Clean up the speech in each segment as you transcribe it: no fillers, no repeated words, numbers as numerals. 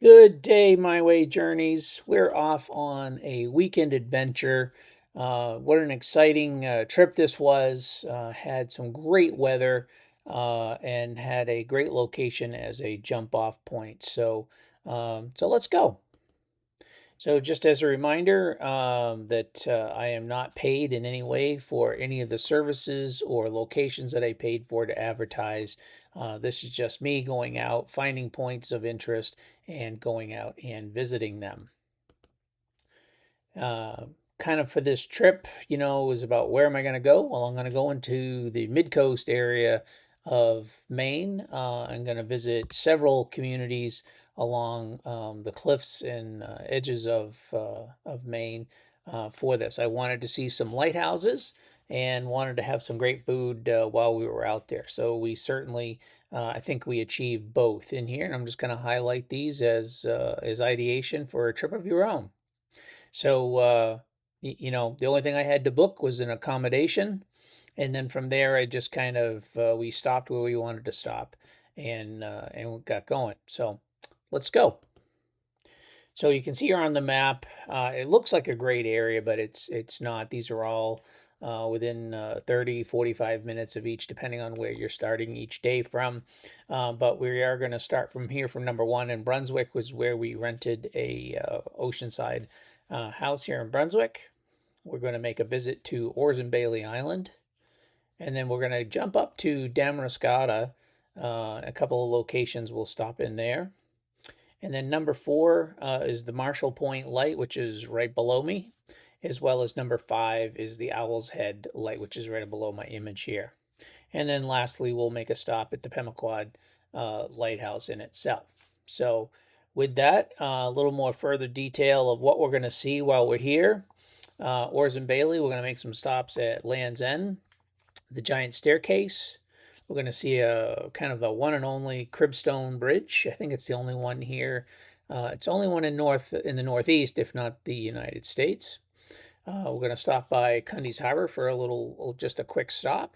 Good day, MiWayJourneys. We're off on a weekend adventure. What an exciting trip this was. Had some great weather and had a great location as a jump off point. So let's go. So, just as a reminder, that I am not paid in any way for any of the services or locations that I paid for to advertise. This is just me going out, finding points of interest, and going out and visiting them. Uh, Kind of for this trip, was about where am I going to go? Well, I'm going to go into the Midcoast area of Maine. I'm going to visit several communities along the cliffs and edges of Maine for this. I wanted to see some lighthouses and wanted to have some great food while we were out there. So we certainly, I think we achieved both in here, and I'm just going to highlight these as ideation for a trip of your own. So, the only thing I had to book was an accommodation. And then from there, I just kind of, we stopped where we wanted to stop and we got going. So let's go. So you can see here on the map, it looks like a great area, but it's not. These are all within 30, 45 minutes of each, depending on where you're starting each day from. But we are going to start from here from number one. In Brunswick was where we rented a oceanside house here in Brunswick. We're going to make a visit to Bailey Island. And then we're going to jump up to Damariscotta. A couple of locations we'll stop in there. And then number four is the Marshall Point Light, which is right below me, as well as number five is the Owls Head Light, which is right below my image here. And then lastly, we'll make a stop at the Pemaquid Lighthouse in itself. So with that, a little more further detail of what we're going to see while we're here. Bailey, we're going to make some stops at Land's End, the Giant Staircase. We're going to see a kind of the one and only Cribstone Bridge. I think it's the only one here. It's the only one in the Northeast, if not the United States. We're going to stop by Cundy's Harbor for just a quick stop.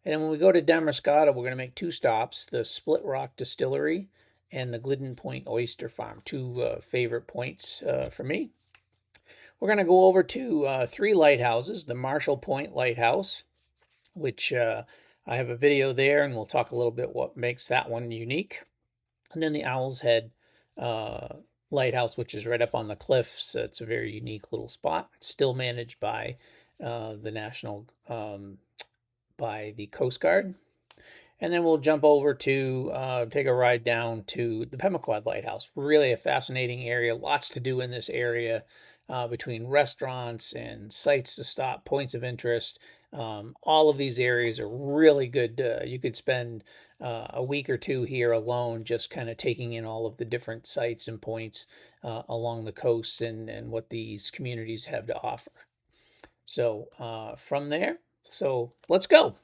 And then when we go to Damariscotta, we're going to make two stops, the Split Rock Distillery and the Glidden Point Oyster Farm, two favorite points for me. We're going to go over to three lighthouses, the Marshall Point Lighthouse, which I have a video there, and we'll talk a little bit what makes that one unique. And then the Owls Head Lighthouse, which is right up on the cliffs. It's a very unique little spot, still managed by by the Coast Guard. And then we'll jump over to take a ride down to the Pemaquid Lighthouse. Really a fascinating area, lots to do in this area between restaurants and sites to stop, points of interest. All of these areas are really good. You could spend a week or two here alone just kind of taking in all of the different sites and points along the coast and what these communities have to offer. So from there, let's go.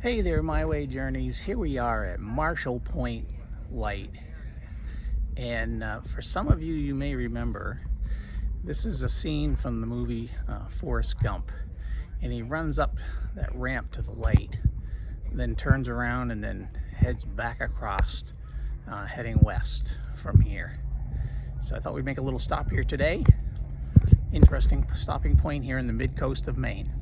Hey there, MiWayJourneys. Here we are at Marshall Point Light. And for some of you, you may remember, this is a scene from the movie Forrest Gump. And he runs up that ramp to the light, then turns around and then heads back across, heading west from here. So I thought we'd make a little stop here today. Interesting stopping point here in the mid-coast of Maine.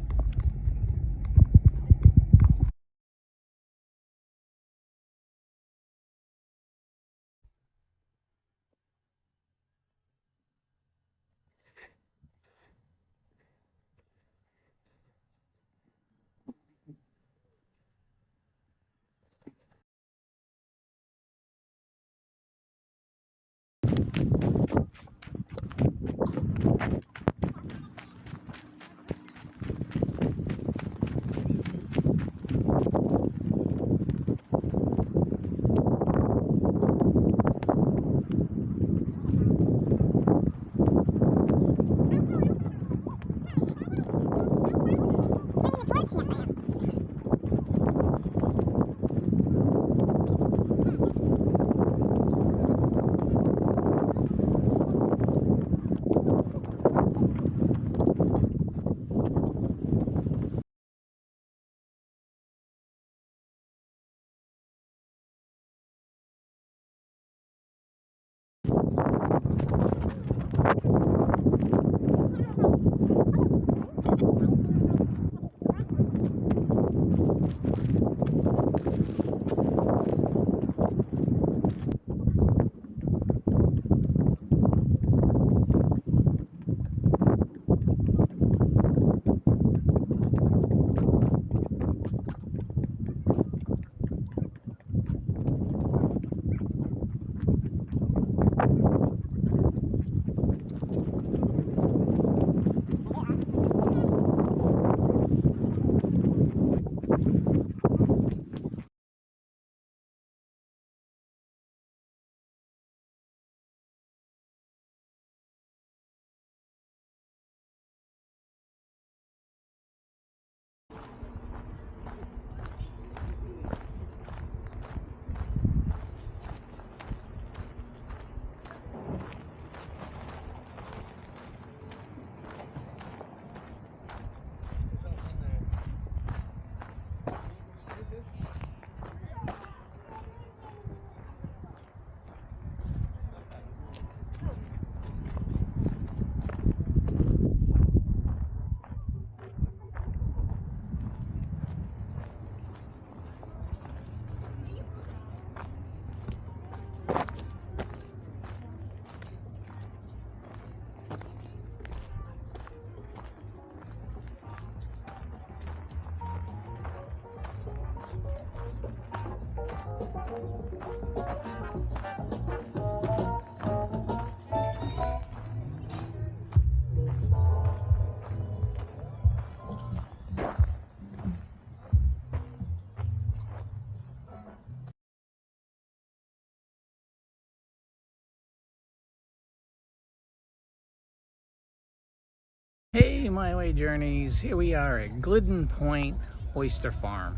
Hey, MiWayJourneys, here we are at Glidden Point Oyster Farm.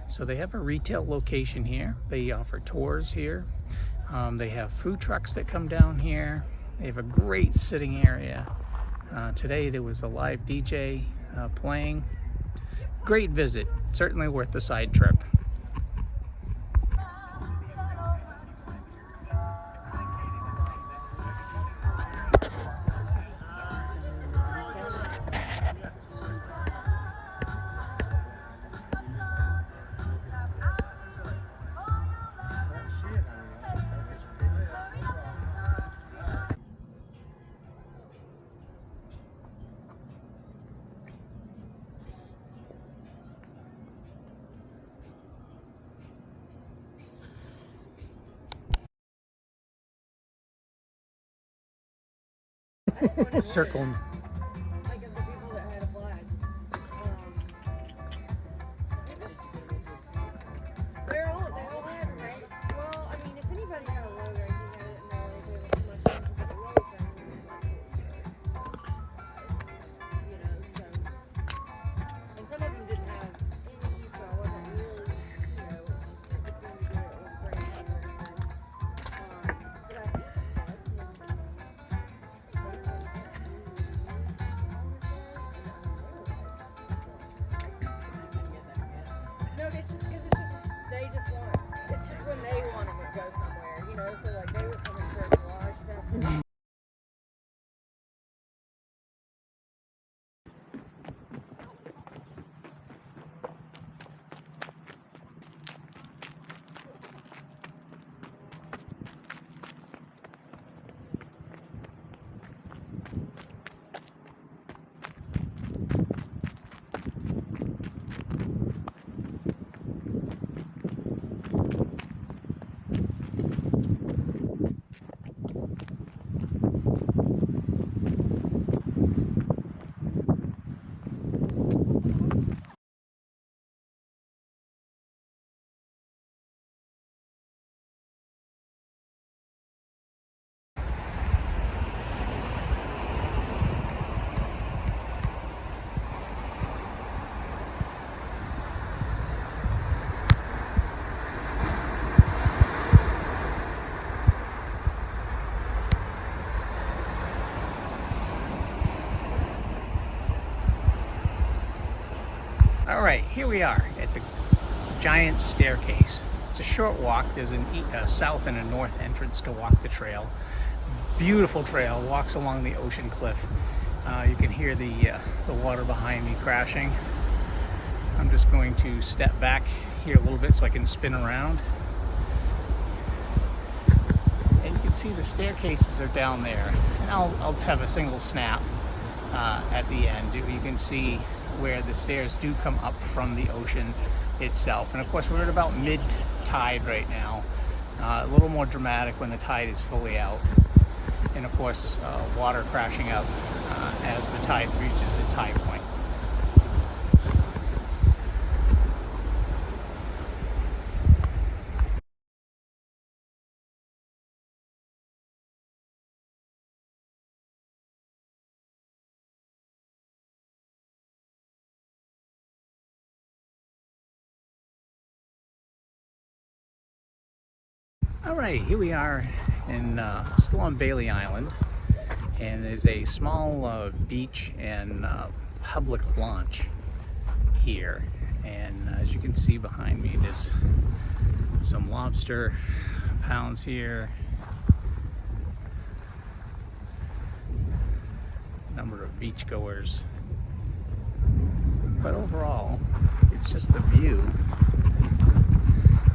So they have a retail location here. They offer tours here. They have food trucks that come down here. They have a great sitting area. Today there was a live DJ playing. Great visit, certainly worth the side trip. Circle. Like of the people that had applied. They all had it, right? Well, I mean, if anybody had a logo, I think I didn't realize there was much into the logo thing. You know, so. And some of them didn't have any, so I wasn't really All right, here we are at the giant staircase. It's a short walk. There's a south and a north entrance to walk the trail. Beautiful trail, walks along the ocean cliff. You can hear the water behind me crashing. I'm just going to step back here a little bit so I can spin around. And you can see the staircases are down there. And I'll have a single snap at the end. You can see where the stairs do come up from the ocean itself. And of course, we're at about mid-tide right now. A little more dramatic when the tide is fully out. And of course, water crashing up as the tide reaches its high point. All right, here we are still on Bailey Island, and there's a small beach and public launch here. And as you can see behind me, there's some lobster pounds here, a number of beachgoers. But overall, it's just the view.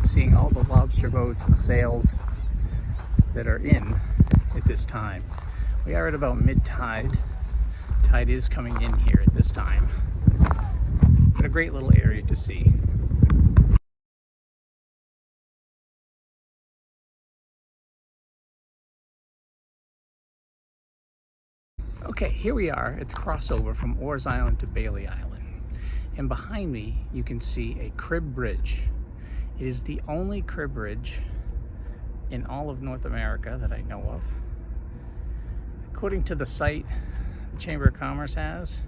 Seeing all the lobster boats and sails that are in at this time. We are at about mid-tide. Tide is coming in here at this time. But a great little area to see. Okay, here we are at the crossover from Orr's Island to Bailey Island. And behind me, you can see a crib bridge. It is the only crib bridge in all of North America that I know of. According to the site the Chamber of Commerce has,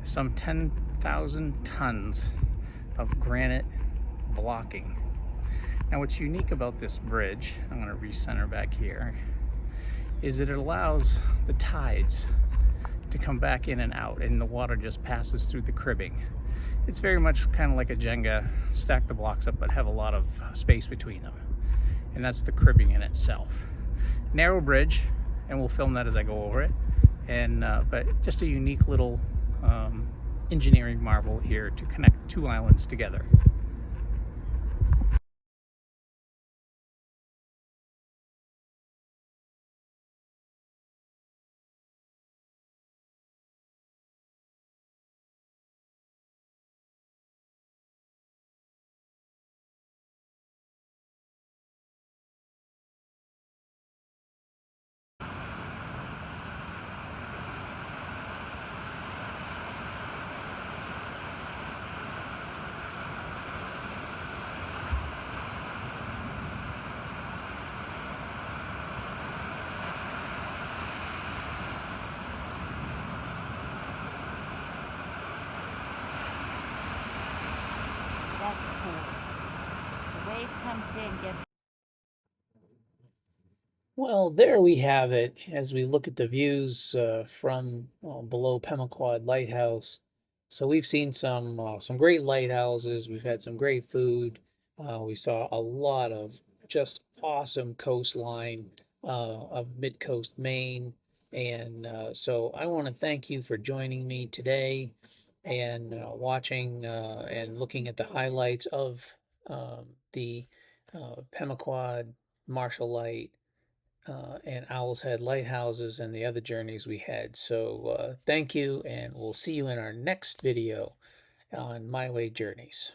some 10,000 tons of granite blocking. Now what's unique about this bridge, I'm going to recenter back here, is that it allows the tides to come back in and out, and the water just passes through the cribbing. It's very much kind of like a Jenga, stack the blocks up but have a lot of space between them. And that's the cribbing in itself. Narrow bridge, and we'll film that as I go over it. And but just a unique little engineering marvel here to connect two islands together. That's cool. The wave comes in, gets. Well, there we have it as we look at the views from below Pemaquid Lighthouse. So we've seen some great lighthouses. We've had some great food. We saw a lot of just awesome coastline of Midcoast Maine. And so I want to thank you for joining me today and watching and looking at the highlights of the Pemaquid Marshall Light and Owls Head Lighthouses and the other journeys we had. So thank you, and we'll see you in our next video on MiWayJourneys.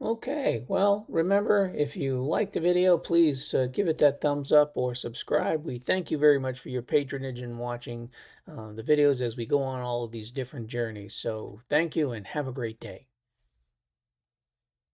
Okay, well, remember, if you like the video, please give it that thumbs up or subscribe. We thank you very much for your patronage and watching the videos as we go on all of these different journeys. So thank you and have a great day.